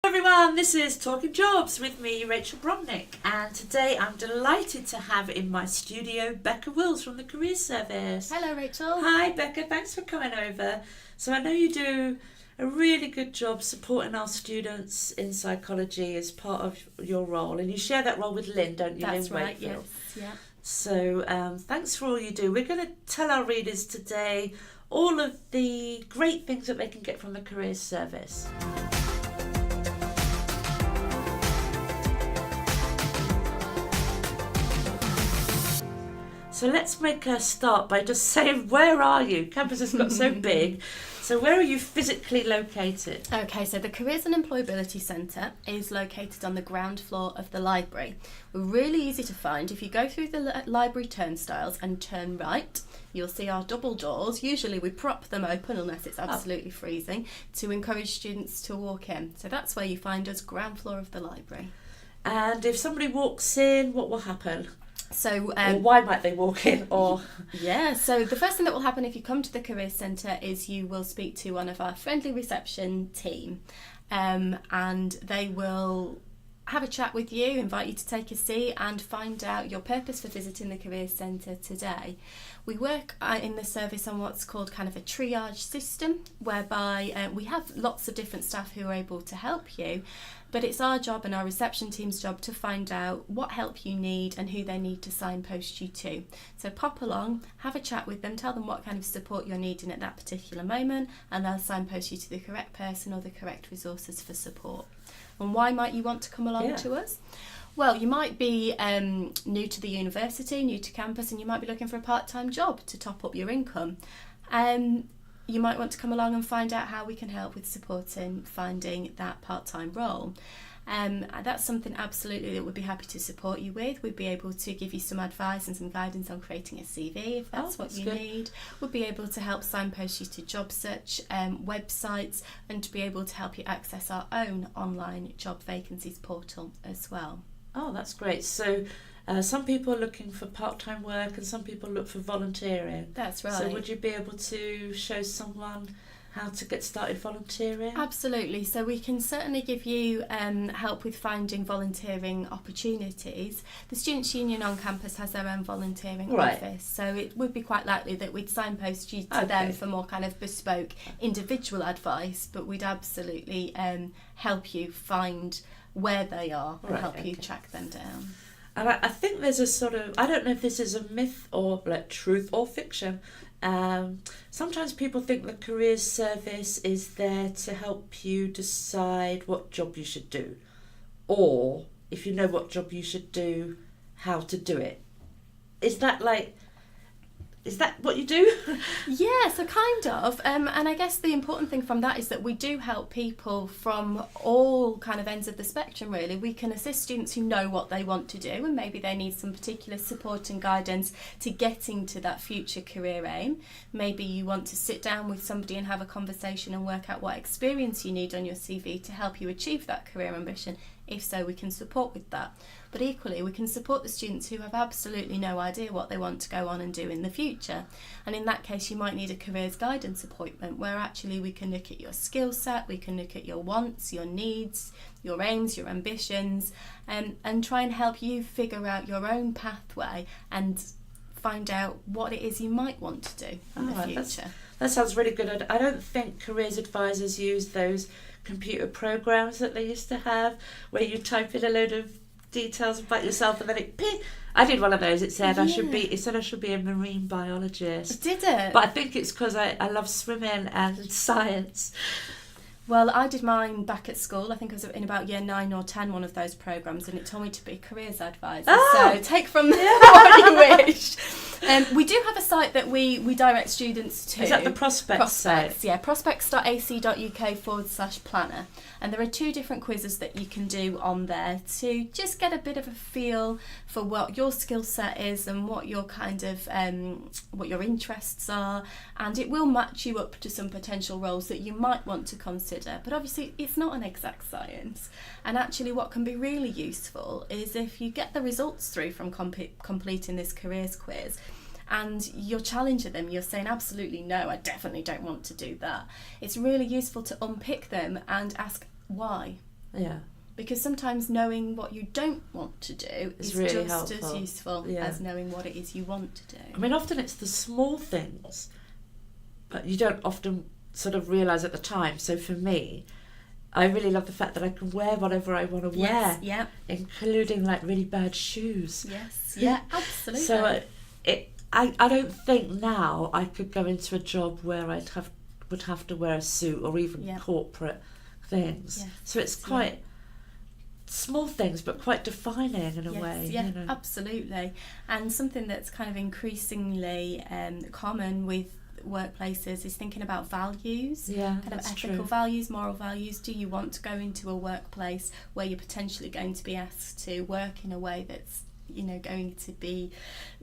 Everyone, this is Talking Jobs with me, Rachel Bromnick, and today I'm delighted to have in my studio Becca Wills from the Careers Service. Hello Rachel. Hi Becca, thanks for coming over. So I know you do a really good job supporting our students in psychology as part of your role, and you share that role with Lynn, don't you? That's Lynn right, Wakefield. yes. Yeah. So thanks for all you do. We're going to tell our readers today all of the great things that they can get from the Careers Service. So let's make a start by just saying, where are you? Campus has got so big. So where are you physically located? Okay, so the Careers and Employability Centre is located on the ground floor of the library. We're really easy to find. If you go through the library turnstiles and turn right, you'll see our double doors. Usually we prop them open unless it's absolutely freezing to encourage students to walk in. So that's where you find us, ground floor of the library. And if somebody walks in, what will happen? So, or why might they walk in? Or yeah, so the first thing that will happen if you come to the Careers Centre is you will speak to one of our friendly reception team, and they will have a chat with you, invite you to take a seat and find out your purpose for visiting the Careers Centre today. We work in the service on what's called kind of a triage system, whereby we have lots of different staff who are able to help you, but it's our job and our reception team's job to find out what help you need and who they need to signpost you to. So pop along, have a chat with them, tell them what kind of support you're needing at that particular moment, and they'll signpost you to the correct person or the correct resources for support. And why might you want to come along to us? Well, you might be new to the university, new to campus, and you might be looking for a part-time job to top up your income. You might want to come along and find out how we can help with supporting finding that part-time role. That's something absolutely that we'd be happy to support you with. We'd be able to give you some advice and some guidance on creating a CV if that's what you need. We'd be able to help signpost you to job search websites and to be able to help you access our own online job vacancies portal as well. Oh, that's great. So some people are looking for part-time work and some people look for volunteering. That's right. So would you be able to show someone how to get started volunteering? Absolutely. So we can certainly give you help with finding volunteering opportunities. The Students' Union on campus has their own volunteering office, so it would be quite likely that we'd signpost you to them for more kind of bespoke individual advice, but we'd absolutely help you find where they are and help you track them down. And I think there's a sort of, I don't know if this is a myth or like truth or fiction. Sometimes people think the Careers Service is there to help you decide what job you should do, or if you know what job you should do, how to do it. Is that what you do? Yeah, so kind of. And I guess the important thing from that is that we do help people from all kind of ends of the spectrum, really. We can assist students who know what they want to do and maybe they need some particular support and guidance to getting to that future career aim. Maybe you want to sit down with somebody and have a conversation and work out what experience you need on your CV to help you achieve that career ambition. If so, we can support with that. But equally, we can support the students who have absolutely no idea what they want to go on and do in the future. And in that case, you might need a careers guidance appointment where actually we can look at your skill set, we can look at your wants, your needs, your aims, your ambitions, and try and help you figure out your own pathway and find out what it is you might want to do in the future. That sounds really good. I don't think careers advisors use those computer programs that they used to have where you type in a load of details about yourself and then it ping. I did one of those. It said I should be a marine biologist. Did it? But I think it's because I love swimming and science. Well, I did mine back at school. I think I was in about year 9 or 10, one of those programmes, and it told me to be a careers advisor. So take from what you wish. We do have a site that we direct students to. Is that the Prospects site? Yeah, prospects.ac.uk/planner. And there are 2 different quizzes that you can do on there to just get a bit of a feel for what your skill set is and what your kind of what your interests are, and it will match you up to some potential roles that you might want to consider. But obviously it's not an exact science, and actually what can be really useful is if you get the results through from completing this careers quiz and you're challenging them, you're saying absolutely no, I definitely don't want to do that. It's really useful to unpick them and ask why. Yeah. Because sometimes knowing what you don't want to do is really just helpful. as useful as knowing what it is you want to do. I mean, often it's the small things, but you don't often sort of realise at the time. So for me, I really love the fact that I can wear whatever I want to wear, including like really bad shoes. Yes, yeah, absolutely. So I don't think now I could go into a job where would have to wear a suit or even corporate things. Yes. So it's quite small things, but quite defining in a way. Yeah, absolutely. And something that's kind of increasingly common with workplaces is thinking about values, kind of ethical values, moral values. Do you want to go into a workplace where you're potentially going to be asked to work in a way that's going to be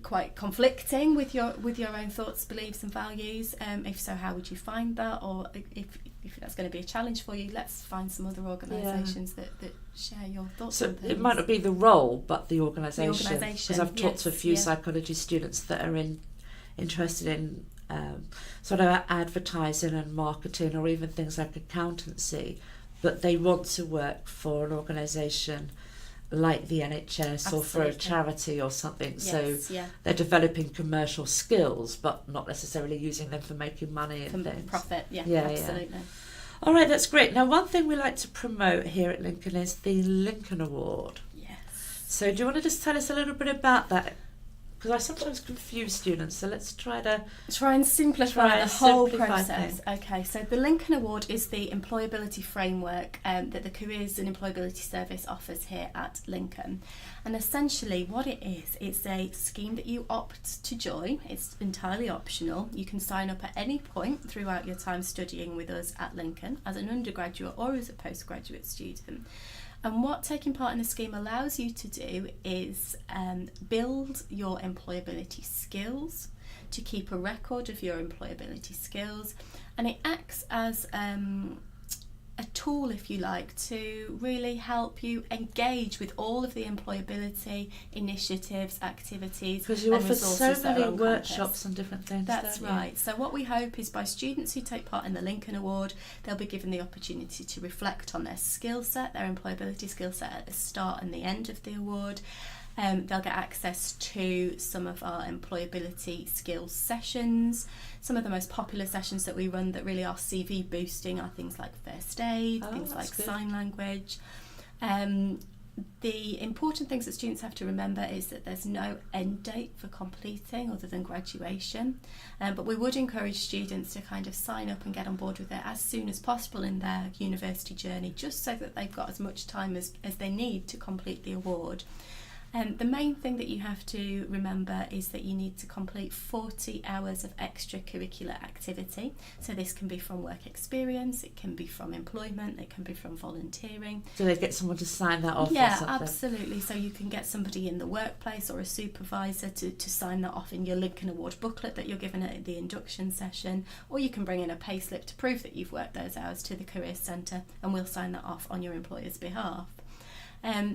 quite conflicting with your own thoughts, beliefs and values? If so, how would you find that? Or if that's going to be a challenge for you, let's find some other organisations that share your thoughts on things. It might not be the role, but the organisation. Because I've talked to a few psychology students that are interested in sort of advertising and marketing, or even things like accountancy, but they want to work for an organisation like the NHS or for a charity or something. So they're developing commercial skills, but not necessarily using them for making money and things. Profit, absolutely. Yeah. All right, that's great. Now, one thing we like to promote here at Lincoln is the Lincoln Award. Yes. So do you want to just tell us a little bit about that? Because I sometimes confuse students, so let's try and simplify the whole process. Okay, so the Lincoln Award is the employability framework that the Careers and Employability Service offers here at Lincoln. And essentially what it is, it's a scheme that you opt to join. It's entirely optional. You can sign up at any point throughout your time studying with us at Lincoln as an undergraduate or as a postgraduate student. And what taking part in the scheme allows you to do is build your employability skills, to keep a record of your employability skills, and it acts as a tool, if you like, to really help you engage with all of the employability initiatives, activities, because you offer so many workshops and different things. That's right. So what we hope is by students who take part in the Lincoln Award, they'll be given the opportunity to reflect on their skill set, their employability skill set at the start and the end of the award. They'll get access to some of our employability skills sessions. Some of the most popular sessions that we run that really are CV boosting are things like first aid, things like sign language. The important things that students have to remember is that there's no end date for completing other than graduation, but we would encourage students to kind of sign up and get on board with it as soon as possible in their university journey, just so that they've got as much time as they need to complete the award. The main thing that you have to remember is that you need to complete 40 hours of extracurricular activity. So this can be from work experience, it can be from employment, it can be from volunteering. Do they get someone to sign that off? Yeah, or something? Absolutely. So you can get somebody in the workplace or a supervisor to sign that off in your Lincoln Award booklet that you're given at the induction session, or you can bring in a payslip to prove that you've worked those hours to the Careers Centre, and we'll sign that off on your employer's behalf.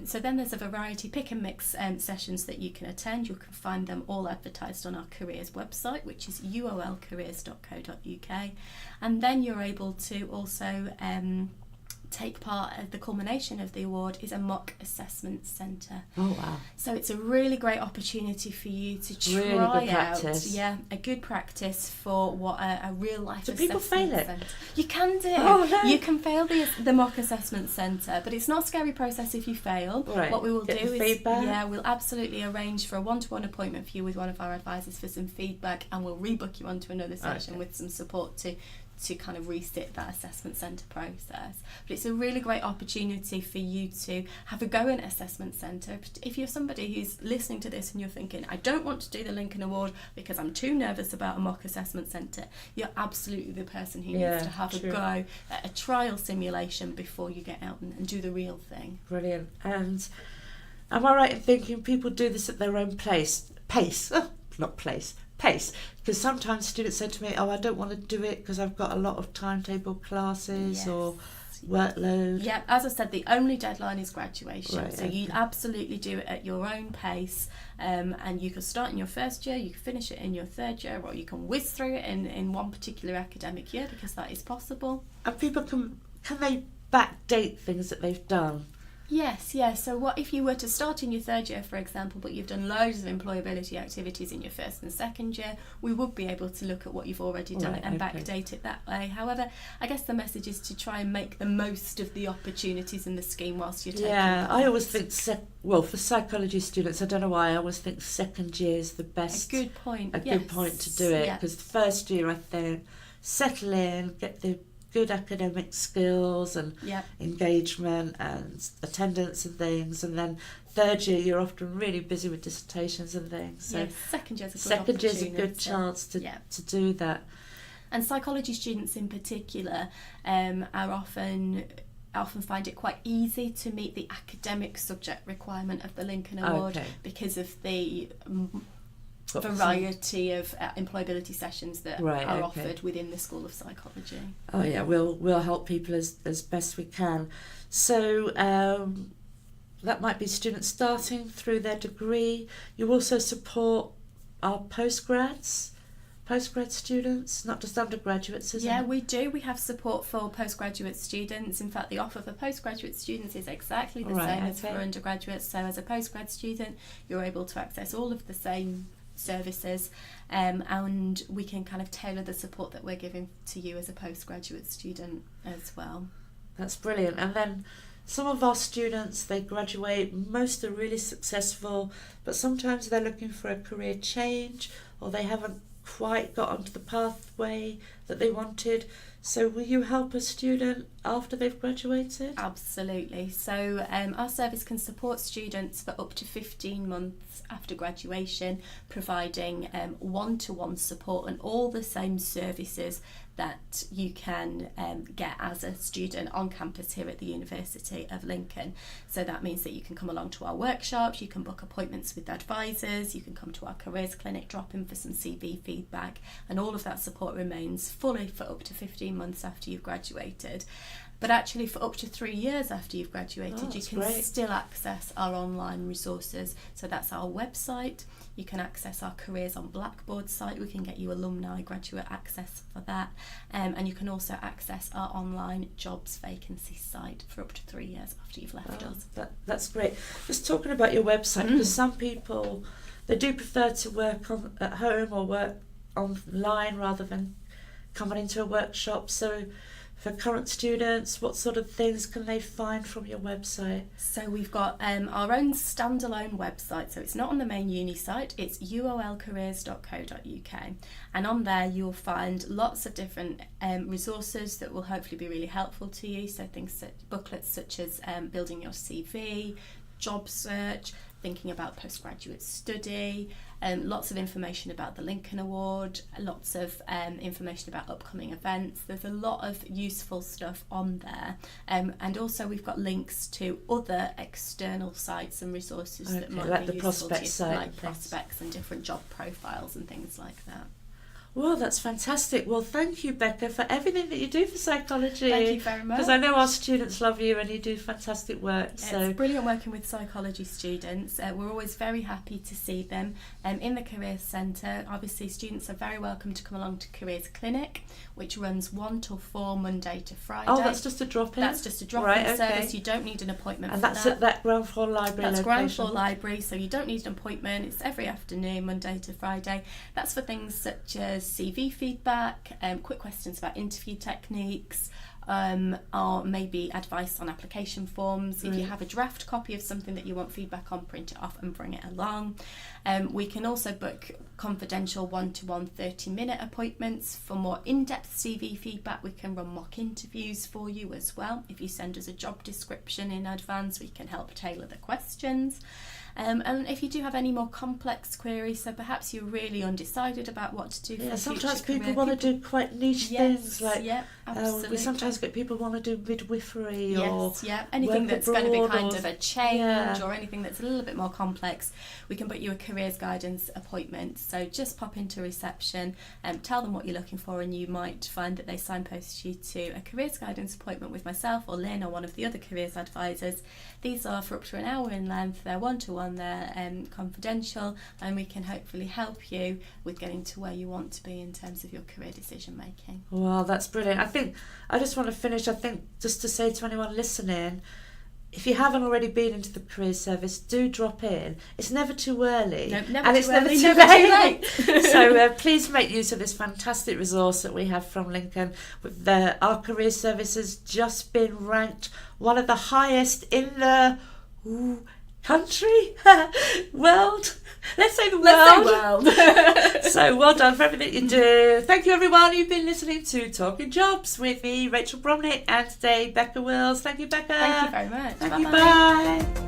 So then there's a variety pick and mix sessions that you can attend. You can find them all advertised on our careers website, which is uolcareers.co.uk, and then you're able to also take part at the culmination of the award is a mock assessment centre. Oh wow. So it's a really great opportunity for you to try out a good practice for what a real life assessment people fail it? centre. You can do. You can fail the mock assessment centre, but it's not a scary process if you fail. Right. What we will Get do the is feedback. We'll absolutely arrange for a one-to-one appointment for you with one of our advisors for some feedback, and we'll rebook you onto another session with some support to kind of resit that assessment centre process. But it's a really great opportunity for you to have a go in assessment centre. If you're somebody who's listening to this and you're thinking, I don't want to do the Lincoln Award because I'm too nervous about a mock assessment centre, you're absolutely the person who needs to have a go at a trial simulation before you get out and do the real thing. Brilliant. And am I right in thinking people do this at their own pace? Because sometimes students say to me, I don't want to do it because I've got a lot of timetable classes or workload. Yeah, as I said, the only deadline is graduation. Right, so you absolutely do it at your own pace, and you can start in your first year, you can finish it in your third year, or you can whiz through it in one particular academic year, because that is possible. And people can they backdate things that they've done. Yes, yeah. So what if you were to start in your third year, for example, but you've done loads of employability activities in your first and second year, we would be able to look at what you've already done and backdate it that way. However, I guess the message is to try and make the most of the opportunities in the scheme whilst you're taking Yeah, part. I always think, for psychology students, I don't know why, I always think second year is the best. A good point. Good point to do it, because the first year, I think, settle in, get the good academic skills and engagement and attendance and things, and then third year you're often really busy with dissertations and things. So second year's a good chance to do that. And psychology students in particular are often find it quite easy to meet the academic subject requirement of the Lincoln Award because of the variety of employability sessions that are offered within the School of Psychology. Oh yeah, we'll help people as best we can. So that might be students starting through their degree. You also support our postgrad students, not just undergraduates, isn't it? Yeah, we do. We have support for postgraduate students. In fact, the offer for postgraduate students is exactly the same as for undergraduates. So as a postgrad student, you're able to access all of the same services, and we can kind of tailor the support that we're giving to you as a postgraduate student as well. That's brilliant. And then some of our students, they graduate, most are really successful, but sometimes they're looking for a career change, or they haven't quite got onto the pathway that they wanted. So will you help a student after they've graduated? Absolutely. So our service can support students for up to 15 months after graduation, providing one-to-one support and all the same services that you can get as a student on campus here at the University of Lincoln. So that means that you can come along to our workshops, you can book appointments with advisors, you can come to our careers clinic, drop in for some CV feedback, and all of that support remains fully for up to 15 months after you've graduated. But actually for up to 3 years after you've graduated, you can still access our online resources. So that's our website. You can access our Careers on Blackboard site. We can get you alumni graduate access for that. And you can also access our online jobs vacancy site for up to 3 years after you've left us. That's great. Just talking about your website, because some people, they do prefer to work at home or work online rather than coming into a workshop. So for current students, what sort of things can they find from your website? So we've got our own standalone website, so it's not on the main uni site, it's ulcareers.co.uk, and on there you'll find lots of different resources that will hopefully be really helpful to you. So booklets such as building your CV, job search, thinking about postgraduate study, lots of information about the Lincoln Award, lots of information about upcoming events. There's a lot of useful stuff on there, and also we've got links to other external sites and resources that might like be the useful prospect to you, site, like prospects and different job profiles and things like that. Well, that's fantastic. Well, thank you, Becca, for everything that you do for psychology. Thank you very much. Because I know our students love you and you do fantastic work. It's brilliant working with psychology students. We're always very happy to see them in the Careers Centre. Obviously, students are very welcome to come along to Careers Clinic, which runs 1 till 4 Monday to Friday. Oh, that's just a drop-in? That's just a drop-in service. You don't need an appointment for that. And that's at that ground floor library That's location? ground floor library, so you don't need an appointment. It's every afternoon, Monday to Friday. That's for things such as CV feedback, quick questions about interview techniques, or maybe advice on application forms. If you have a draft copy of something that you want feedback on, print it off and bring it along. We can also book confidential one-to-one 30-minute appointments. For more in-depth CV feedback, we can run mock interviews for you as well. If you send us a job description in advance, we can help tailor the questions. And if you do have any more complex queries, so perhaps you're really undecided about what to do for sometimes future people want to do quite niche things, like absolutely. We sometimes get people want to do midwifery or anything that's going to be kind of a change or anything that's a little bit more complex. We can book you a careers guidance appointment. So just pop into reception and tell them what you're looking for, and you might find that they signpost you to a careers guidance appointment with myself or Lynn or one of the other careers advisors. These are for up to an hour in length. They're one-to-one, they're confidential, and we can hopefully help you with getting to where you want to be in terms of your career decision making. Well, that's brilliant. I just want want to finish, I think, just to say to anyone listening, if you haven't already been into the career service, do drop in. It's never too early. Nope, never and too it's early, never too late. late. So please make use of this fantastic resource that we have from Lincoln. Our career service has just been ranked one of the highest in the country, world. Let's say the world. So well done for everything you do. Thank you, everyone. You've been listening to Talking Jobs with me, Rachel Bromnick, and today Becca Wills. Thank you, Becca. Thank you very much. Thank Bye-bye. you. Bye.